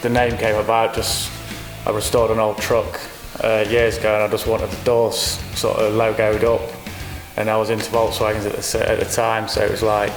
the name came about, I restored an old truck years ago, and I just wanted the doors sort of logoed up, and I was into Volkswagens at the time, so it was like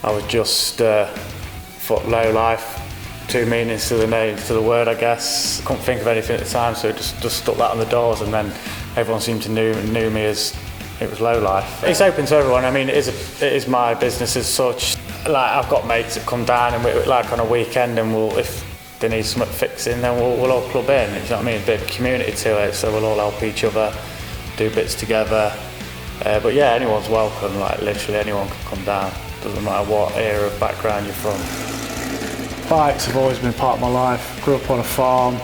I was just thought Lowlife, two meanings to the name, to the word, I guess. Couldn't think of anything at the time, so just stuck that on the doors, and then everyone seemed to knew me as it was Lowlife. It's open to everyone. I mean, it is my business as such. Like, I've got mates that come down, and like on a weekend, and if they need something fixing, then we'll all club in. You know what I mean? A bit of community to it, so we'll all help each other, do bits together. But yeah, anyone's welcome. Like, literally anyone can come down. Doesn't matter what era of background you're from. Bikes have always been part of my life. Grew up on a farm.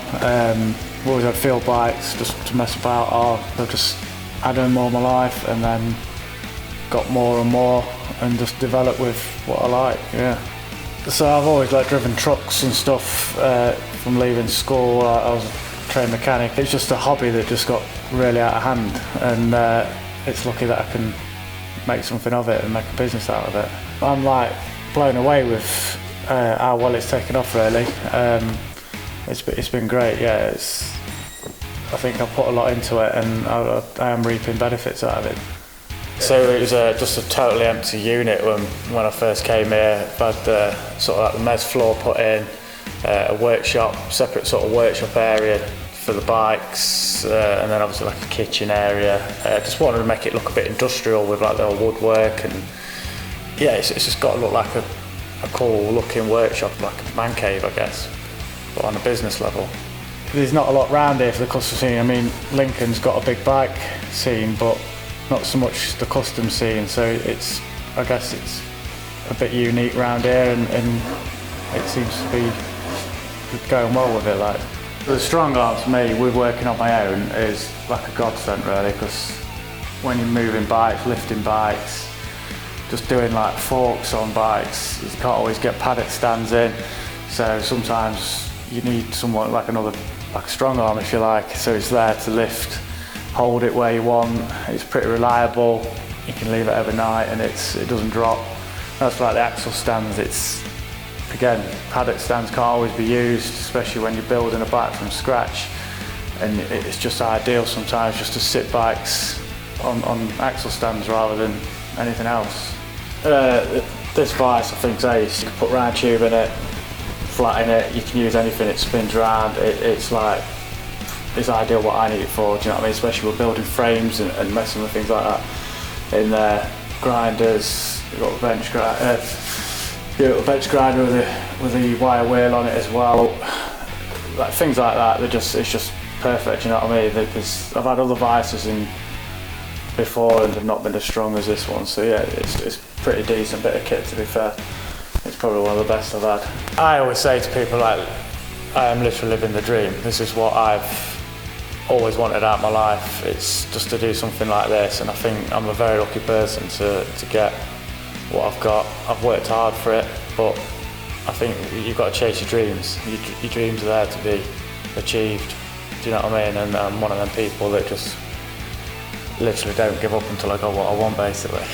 Always had field bikes just to mess about. I've just had them all my life, and then got more and more, and just developed with what I like. Yeah. So I've always driven trucks and stuff from leaving school. I was a trained mechanic. It's just a hobby that just got really out of hand, and it's lucky that I can make something of it and make a business out of it. I'm like blown away with how well it's taken off, really. It's been great, yeah. I think I've put a lot into it, and I am reaping benefits out of it. So it was just a totally empty unit when I first came here. I had the sort of like the mez floor put in, a workshop, separate sort of workshop area for the bikes, and then obviously like a kitchen area. Just wanted to make it look a bit industrial with like the old woodwork, and yeah, it's just got to look like a cool looking workshop, like a man cave, I guess, but on a business level. There's not a lot around here for the custom scene. I mean, Lincoln's got a big bike scene, but not so much the custom scene, so I guess it's a bit unique around here, and it seems to be going well with it. Like, the strong arm to me with working on my own is like a godsend, really, because when you're moving bikes, lifting bikes, just doing like forks on bikes, you can't always get paddock stands in, so sometimes you need someone like a strong arm, if you like, so it's there to lift, hold it where you want. It's pretty reliable. You can leave it overnight and it doesn't drop. That's like the axle stands. Again, paddock stands can't always be used, especially when you're building a bike from scratch, and it's just ideal sometimes just to sit bikes on axle stands rather than anything else. This vice I think is ace. You can put round tube in it, flatten it, you can use anything, it spins round. It's ideal what I need it for, do you know what I mean? Especially with building frames and messing with things like that. In there, grinders, you've got a bench grinder with the wire wheel on it as well. Like things like that, it's just perfect, you know what I mean? I've had other vices in before and they've not been as strong as this one, so yeah, it's pretty decent bit of kit, to be fair. It's probably one of the best I've had. I always say to people, like, I am literally living the dream. This is what I've always wanted out of my life. It's just to do something like this, and I think I'm a very lucky person to get what I've got. I've worked hard for it, but I think you've got to chase your dreams. Your dreams are there to be achieved, do you know what I mean? And I'm one of them people that just literally don't give up until I got what I want, basically.